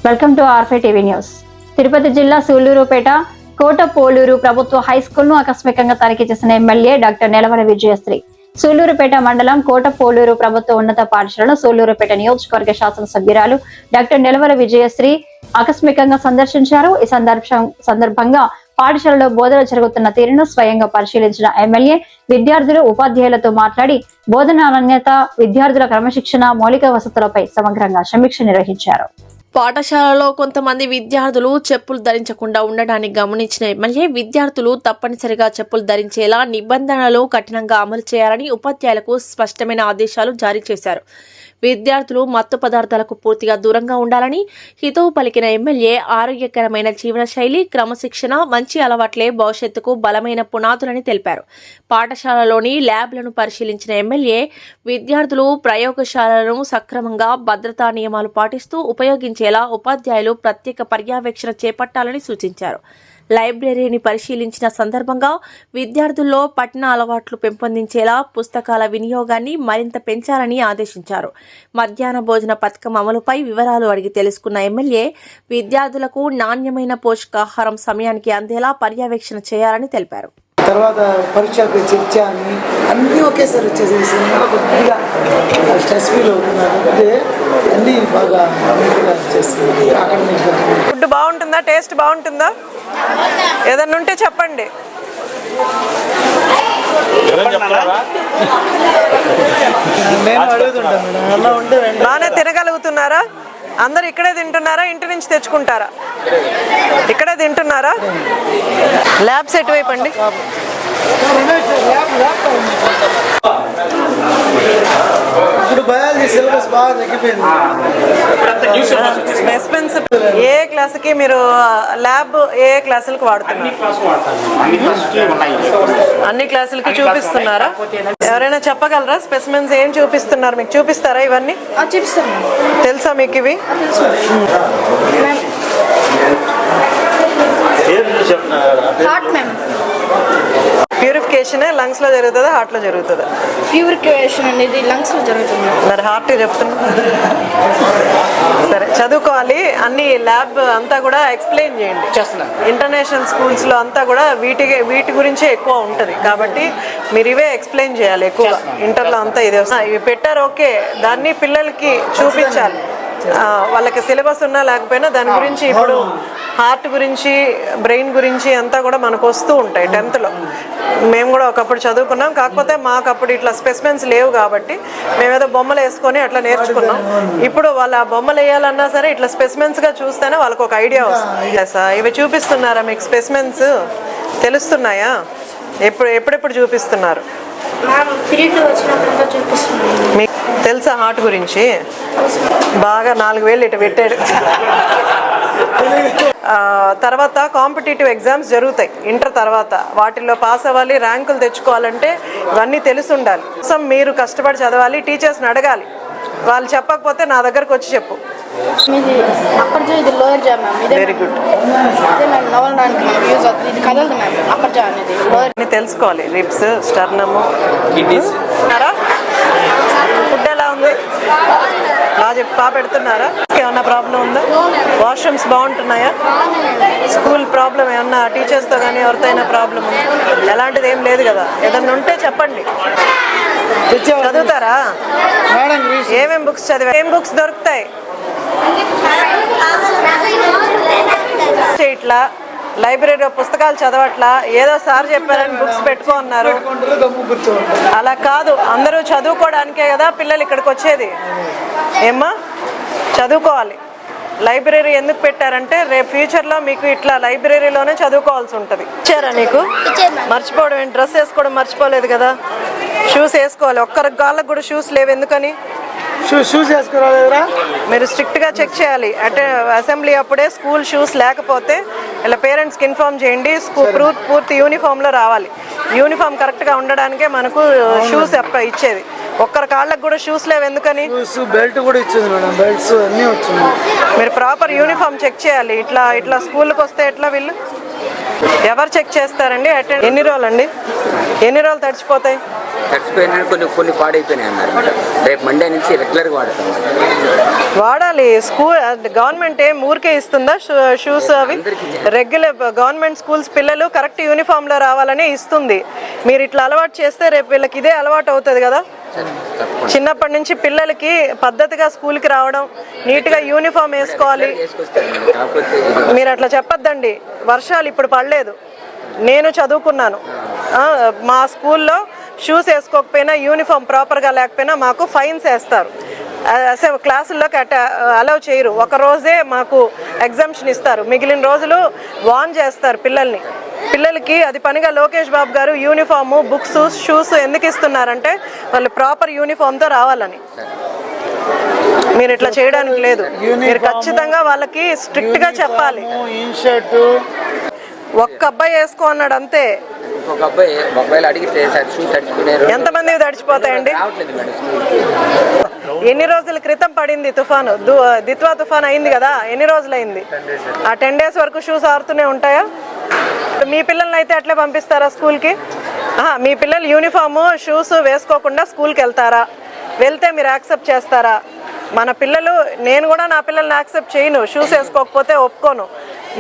Welcome to R5 TV news. Tirupati జిల్లా సూళ్లూరుపేట కోటపోలూరు ప్రభుత్వ high school ను ఆకస్మికంగా తనిఖీ చేసిన ఎమ్మెల్యే డాక్టర్ నెలవల విజయశ్రీ. సూళ్లూరుపేట మండలం కోటపోలూరు ప్రభుత్వ ఉన్నత పాఠశాలను సూళ్లూరుపేట నియోజకవర్గ శాసనసభ్యురాలు డాక్టర్ నెలవల విజయశ్రీ ఆకస్మికంగా సందర్శించారు. ఈ సందర్భంగా పాఠశాలలో బోధన జరుగుతున్న తీరును స్వయంగా పరిశీలించిన ఎమ్మెల్యే విద్యార్థులు ఉపాధ్యాయులతో మాట్లాడి బోధన నాణ్యత, విద్యార్థుల క్రమశిక్షణ, మౌలిక వసతులపై సమగ్రంగా సమీక్ష నిర్వహించారు. పాఠశాలలో కొంతమంది విద్యార్థులు చెప్పులు ధరించకుండా ఉండడాన్ని గమనించిన ఎమ్మెల్యే విద్యార్థులు తప్పనిసరిగా చెప్పులు ధరించేలా నిబంధనలు కఠినంగా అమలు చేయాలని ఉపాధ్యాయులకు స్పష్టమైన ఆదేశాలు జారీ చేశారు. విద్యార్థులు మత్తు పదార్థాలకు పూర్తిగా దూరంగా ఉండాలని హితవు పలికిన ఎమ్మెల్యే ఆరోగ్యకరమైన జీవనశైలి, క్రమశిక్షణ, మంచి అలవాట్లే భవిష్యత్తుకు బలమైన పునాదులని తెలిపారు. పాఠశాలలోని ల్యాబ్లను పరిశీలించిన ఎమ్మెల్యే విద్యార్థులు ప్రయోగశాలలను సక్రమంగా భద్రతా నియమాలు పాటిస్తూ ఉపయోగించేలా ఉపాధ్యాయులు ప్రత్యేక పర్యవేక్షణ చేపట్టాలని సూచించారు. లైబ్రరీని పరిశీలించిన సందర్భంగా విద్యార్థుల్లో పఠన అలవాట్లు పెంపొందించేలా పుస్తకాల వినియోగాన్ని మరింత పెంచాలని ఆదేశించారు. మధ్యాహ్న భోజన పథకం అమలుపై వివరాలు అడిగి తెలుసుకున్న ఎమ్మెల్యే విద్యార్థులకు నాణ్యమైన పోషకాహారం సమయానికి అందేలా పర్యవేక్షణ చేయాలని తెలిపారు. తర్వాత పరీక్షలపై చర్చ అని అన్నీ ఒకేసారి వచ్చేసేసి కొద్దిగా స్ట్రెస్ ఫీల్ అవుతున్నారు. అంటే అన్నీ బాగా చేస్తుంది. ఫుడ్ బాగుంటుందా? టేస్ట్ బాగుంటుందా? ఏదన్నా ఉంటే చెప్పండి. నేను అడుగుతుంటాను మేడం, అలా ఉంటే బాగానే తినగలుగుతున్నారా? అందరు ఇక్కడే తింటున్నారా? ఇంటి నుంచి తెచ్చుకుంటారా? ఇక్కడే తింటున్నారా? ల్యాబ్స్ ఎటువైపు అండి? ఇప్పుడు బయాలజీ సిలబస్ బాగా తగ్గిపోయింది. స్పెసిమెన్స్ ఏ క్లాస్కి మీరు ల్యాబ్ ఏ క్లాసులకు వాడుతున్నారు? అన్ని క్లాసులకి చూపిస్తున్నారా? ఎవరైనా చెప్పగలరా స్పెసిమెన్స్ ఏం చూపిస్తున్నారు? మీకు చూపిస్తారా ఇవన్నీ? తెలుసా మీకు ఇవి? ప్యూరిఫికేషన్ లంగ్స్ లో జరుగుతుందా, హార్ట్ లో జరుగుతుందా? ప్యూరిఫికేషన్ అనేది లంగ్స్ లో జరుగుతుంది. మరి హార్ట్ చెప్తున్నా. సరే, చదువుకోవాలి. అన్ని ల్యాబ్ అంతా కూడా ఎక్స్ప్లెయిన్ చేయండి. ఇంటర్నేషనల్ స్కూల్స్ లో అంతా కూడా వీటి గురించే ఎక్కువ ఉంటది కాబట్టి మీరు ఇవే ఎక్స్ప్లెయిన్ చేయాలి ఎక్కువ. ఇంటర్లో అంతా ఇదే ఇవి పెట్టారు. ఓకే, దాన్ని పిల్లలకి చూపించాలి. వాళ్ళకి సిలబస్ ఉన్నా లేకపోయినా దాని గురించి ఇప్పుడు హార్ట్ గురించి, బ్రెయిన్ గురించి అంతా కూడా మనకు వస్తూ ఉంటాయి. 10th లో మేము కూడా ఒకప్పుడు చదువుకున్నాం. కాకపోతే మాకు అప్పుడు ఇట్లా స్పెసిమెన్స్ లేవు కాబట్టి మేమేదో బొమ్మలు వేసుకొని అట్లా నేర్చుకున్నాం. ఇప్పుడు వాళ్ళ బొమ్మలు వేయాలన్నా సరే ఇట్లా స్పెసిమెన్స్గా చూస్తేనే వాళ్ళకు ఒక ఐడియా వస్తుంది. ఇవి చూపిస్తున్నారా మీకు? స్పెసిమెన్స్ తెలుస్తున్నాయా? ఎప్పుడెప్పుడు చూపిస్తున్నారు? మీకు తెలుసా హార్ట్ గురించి? బాగా 4000 ఇటు పెట్టాడు. తర్వాత కాంపిటేటివ్ ఎగ్జామ్స్ జరుగుతాయి ఇంటర్ తర్వాత. వాటిల్లో పాస్ అవ్వాలి, ర్యాంకులు తెచ్చుకోవాలంటే ఇవన్నీ తెలిసి ఉండాలి. మీరు కష్టపడి చదవాలి, టీచర్స్ని అడగాలి. వాళ్ళు చెప్పకపోతే నా దగ్గరకు వచ్చి చెప్పు. Very good. తెలుసుకోవాలి. రిబ్స్, స్టర్నము. ఫుడ్ ఎలా ఉంది? బాగా పెడుతున్నారా? ఏమన్నా ప్రాబ్లం ఉందా? వాష్రూమ్స్ బాగుంటున్నాయా? స్కూల్ ప్రాబ్లం ఏమన్నా టీచర్స్తో కానీ ఎవరితో అయినా ప్రాబ్లం ఉందా? ఎలాంటిది ఏం లేదు కదా? ఏదన్నా ఉంటే చెప్పండి. చదువుతారా? ఏమేం బుక్స్ చదివా? ఏం బుక్స్ దొరుకుతాయి? ఇట్లా లైబ్రరీలో పుస్తకాలు చదవట్లా, ఏదో సార్ చెప్పారని బుక్స్ పెట్టుకున్నారు. అలా కాదు, అందరూ చదువుకోవడానికే కదా పిల్లలు ఇక్కడికి వచ్చేది. ఏమ్మా, చదువుకోవాలి. లైబ్రరీ ఎందుకు పెట్టారంటే రేపు ఫ్యూచర్లో మీకు ఇట్లా లైబ్రరీలోనే చదువుకోవాల్సి ఉంటుంది. ఇచ్చారా నీకు? మర్చిపోవడం ఏంటి? డ్రెస్ వేసుకోవడం మర్చిపోలేదు కదా? షూస్ వేసుకోవాలి. ఒక్కరికి గాళ్ళకు కూడా షూస్ లేవు. ఎందుకని? షూస్ వేసుకోరా? మీరు స్ట్రిక్ట్గా చెక్ చేయాలి. అంటే అసెంబ్లీ అప్పుడే స్కూల్ షూస్ లేకపోతే ఇలా పేరెంట్స్కి ఇన్ఫార్మ్ చేయండి. పూర్తి యూనిఫామ్లో రావాలి. యూనిఫామ్ కరెక్ట్గా ఉండడానికే మనకు షూస్ ఇచ్చేది. ఒక్కరి కాళ్ళకు కూడా షూస్ లేవు. ఎందుకని? బెల్ట్ కూడా ఇచ్చింది మేడం. బెల్ట్స్ అన్నీ వచ్చింది. మీరు ప్రాపర్ యూనిఫామ్ చెక్ చేయాలి. ఇట్లా స్కూల్కి వస్తే ఎట్లా? వీళ్ళు ఎవరు చెక్ చేస్తారండి? ఎన్ని రోజులు అండి? ఎన్ని రోజులు తడిచిపోతాయి? తడిసిపోయినా కొన్ని పాడైపోయినాయి అన్నారు మేడం. రేపు మండే నుంచి రెగ్యులర్గా వాడతాం. వాడాలి. స్కూల్ గవర్నమెంట్ ఏం ఊరికే ఇస్తుందా షూస్? అవి రెగ్యులర్ గవర్నమెంట్ స్కూల్స్ పిల్లలు కరెక్ట్ యూనిఫామ్ లో రావాలని ఇస్తుంది. మీరు ఇట్లా అలవాటు చేస్తే రేపు వీళ్ళకి ఇదే అలవాటు అవుతుంది కదా. చిన్నప్పటి నుంచి పిల్లలకి పద్ధతిగా స్కూల్కి రావడం, నీట్గా యూనిఫామ్ వేసుకోవాలి. మీరు అట్లా చెప్పొద్దండి. వర్షాలు ఇప్పుడు పడలేదు, నేను చదువుకున్నాను. మా స్కూల్లో షూస్ వేసుకోకపోయినా, యూనిఫామ్ ప్రాపర్గా లేకపోయినా మాకు ఫైన్స్ వేస్తారు. అసలు క్లాసుల్లోకి అలౌ చేయరు. ఒక రోజే మాకు ఎగ్జామ్షన్ ఇస్తారు, మిగిలిన రోజులు వార్న్ చేస్తారు పిల్లలకి. అది పనిగా లోకేష్ బాబు గారు యూనిఫాము, బుక్స్, షూస్ ఎందుకు ఇస్తున్నారంటే వాళ్ళు ప్రాపర్ యూనిఫామ్తో రావాలని. మీరు ఇట్లా చేయడానికి లేదు. మీరు ఖచ్చితంగా వాళ్ళకి స్ట్రిక్ట్గా చెప్పాలి. ఒక్క అబ్బాయి వేసుకో అన్నాడు అంతే. ఎంతమంది తడిచిపోతాయండి? ఎన్ని రోజుల క్రితం పడింది తుఫాను? దిత్వా తుఫాన్ అయింది కదా, ఎన్ని రోజులు అయింది? ఆ 10 days వరకు షూస్ ఆరుతూనే ఉంటాయా? మీ పిల్లల్ని అయితే అట్లే పంపిస్తారా స్కూల్కి? మీ పిల్లలు యూనిఫాము, షూస్ వేసుకోకుండా స్కూల్కి వెళ్తారా? వెళ్తే మీరు యాక్సెప్ట్ చేస్తారా? మన పిల్లలు, నేను కూడా నా పిల్లల్ని యాక్సెప్ట్ చేయను, షూస్ వేసుకోకపోతే ఒప్పుకోను.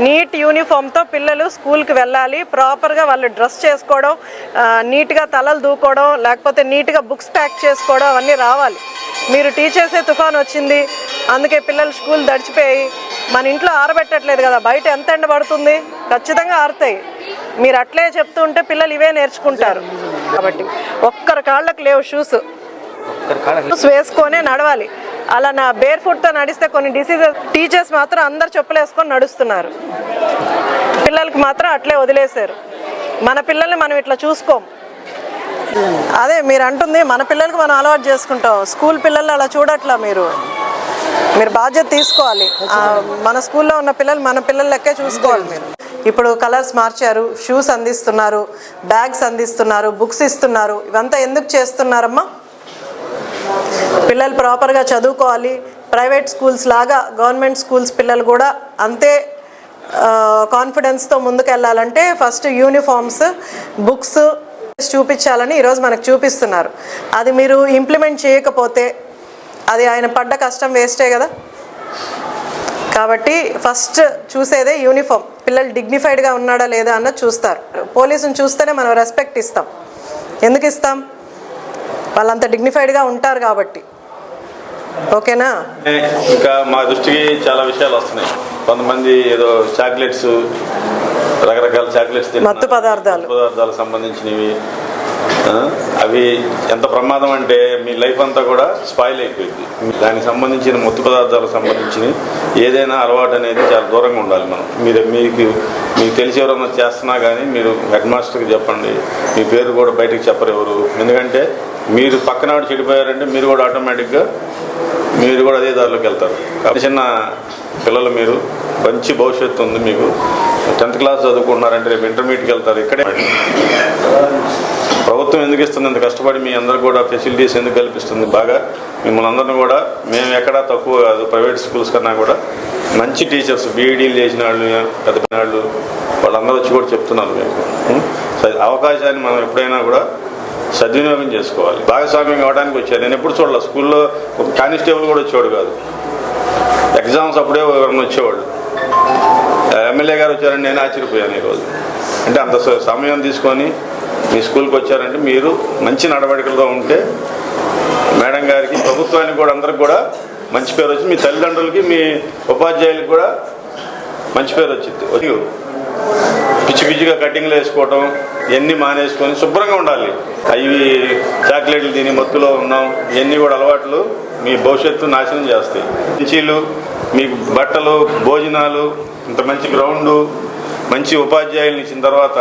నీట్ యూనిఫామ్తో పిల్లలు స్కూల్కి వెళ్ళాలి. ప్రాపర్గా వాళ్ళు డ్రెస్ చేసుకోవడం, నీట్గా తలలు దూకోవడం, లేకపోతే నీట్గా బుక్స్ ప్యాక్ చేసుకోవడం, అవన్నీ రావాలి. మీరు టీచర్సే తుఫాన్ వచ్చింది అందుకే పిల్లలు స్కూల్ తడిచిపోయి మన ఇంట్లో ఆరబెట్టట్లేదు కదా, బయట ఎంత ఎండ పడుతుంది, ఖచ్చితంగా ఆరుతాయి. మీరు అట్లే చెప్తూ ఉంటే పిల్లలు ఇవే నేర్చుకుంటారు. కాబట్టి ఒక్కరి కాళ్ళకు లేవు షూస్ వేసుకొనే నడవాలి. అలా నా బేర్ ఫుట్తో నడిస్తే కొన్ని డిసీజెస్. టీచర్స్ మాత్రం అందరు చెప్పులు వేసుకొని నడుస్తున్నారు, పిల్లలకి మాత్రం అట్లే వదిలేశారు. మన పిల్లల్ని మనం ఇట్లా చూసుకోం. అదే మీరు అంటుంది, మన పిల్లలకి మనం అలవాటు చేసుకుంటాం, స్కూల్ పిల్లల్ని అలా చూడట్లా. మీరు బాధ్యత తీసుకోవాలి. మన స్కూల్లో ఉన్న పిల్లలు మన పిల్లల లెక్కే చూసుకోవాలి. మీరు ఇప్పుడు కలర్స్ మార్చారు, షూస్ అందిస్తున్నారు, బ్యాగ్స్ అందిస్తున్నారు, బుక్స్ ఇస్తున్నారు. ఇవంతా ఎందుకు చేస్తున్నారమ్మా? పిల్లలు ప్రాపర్గా చదువుకోవాలి. ప్రైవేట్ స్కూల్స్ లాగా గవర్నమెంట్ స్కూల్స్ పిల్లలు కూడా అంతే కాన్ఫిడెన్స్తో ముందుకు వెళ్ళాలంటే ఫస్ట్ యూనిఫామ్స్, బుక్స్ చూపించాలని ఈరోజు మనకు చూపిస్తున్నారు. అది మీరు ఇంప్లిమెంట్ చేయకపోతే అది ఆయన పడ్డ కష్టం వేస్టే కదా. కాబట్టి ఫస్ట్ చూసేదే యూనిఫామ్. పిల్లలు డిగ్నిఫైడ్గా ఉన్నాడా లేదా అన్నది చూస్తారు. పోలీసుని చూస్తేనే మనం రెస్పెక్ట్ ఇస్తాం. ఎందుకు ఇస్తాం? వాళ్ళంతా డిగ్నిఫైడ్గా ఉంటారు కాబట్టి. ఓకేనా? ఇంకా మా దృష్టికి చాలా విషయాలు వస్తున్నాయి. కొంతమంది ఏదో చాక్లెట్స్, రకరకాల చాక్లెట్స్, మత్తు పదార్థాలకు సంబంధించినవి, అవి ఎంత ప్రమాదం అంటే మీ లైఫ్ అంతా కూడా స్పాయిల్ అయిపోయింది. దానికి సంబంధించిన మత్తు పదార్థాలకు సంబంధించిన ఏదైనా అలవాటు అనేది చాలా దూరంగా ఉండాలి. మనం మీకు తెలిసి ఎవరన్నా చేస్తున్నా కానీ మీరు హెడ్ మాస్టర్కి చెప్పండి. మీ పేరు కూడా బయటకు చెప్పరు ఎవరు. ఎందుకంటే మీరు పక్కనాడు చెడిపోయారంటే మీరు కూడా ఆటోమేటిక్గా మీరు కూడా అదే దారిలోకి వెళ్తారు. కాబట్టి చిన్న పిల్లలు, మీరు మంచి భవిష్యత్తు ఉంది మీకు. 10th class చదువుకుంటున్నారంటే రేపు ఇంటర్మీడియట్కి వెళ్తారు. ఇక్కడే ప్రభుత్వం ఎందుకు ఇస్తుంది? అంత కష్టపడి మీ అందరికి కూడా ఫెసిలిటీస్ ఎందుకు కల్పిస్తుంది? బాగా మిమ్మల్ని అందరిని కూడా, మేము ఎక్కడా తక్కువ కాదు, ప్రైవేట్ స్కూల్స్ కన్నా కూడా మంచి టీచర్స్, బీఈడీలు చేసిన వాళ్ళు, పెద్ద వాళ్ళు, వాళ్ళందరూ వచ్చి కూడా చెప్తున్నారు మీకు. అవకాశాన్ని మనం ఎప్పుడైనా కూడా సద్వినియోగం చేసుకోవాలి. భాగస్వామ్యం కావడానికి వచ్చారు. నేను ఎప్పుడు చూడాలి, స్కూల్లో ఒక కానిస్టేబుల్ కూడా వచ్చేవాడు కాదు. ఎగ్జామ్స్ అప్పుడే ఎవరైనా వచ్చేవాడు. ఎమ్మెల్యే గారు వచ్చారని నేను ఆశ్చర్యపోయాను ఈరోజు. అంటే అంత సమయం తీసుకొని మీ స్కూల్కి వచ్చారంటే మీరు మంచి నడవడికలుగా ఉంటే మేడం గారికి, ప్రభుత్వానికి కూడా, అందరికి కూడా మంచి పేరు వచ్చింది. మీ తల్లిదండ్రులకి, మీ ఉపాధ్యాయులకు కూడా మంచి పేరు వచ్చింది. పిచ్చి పిచ్చిగా కటింగ్లు వేసుకోవటం ఇవన్నీ మానేసుకొని శుభ్రంగా ఉండాలి. అవి చాక్లెట్లు తిని మత్తులో ఉన్నాం, ఇవన్నీ కూడా అలవాట్లు మీ భవిష్యత్తు నాశనం చేస్తాయి. మంచీలు, మీకు బట్టలు, భోజనాలు, ఇంత మంచి గ్రౌండు, మంచి ఉపాధ్యాయులను ఇచ్చిన తర్వాత,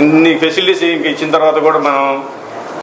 ఇన్ని ఫెసిలిటీస్ ఇంక ఇచ్చిన తర్వాత కూడా మనం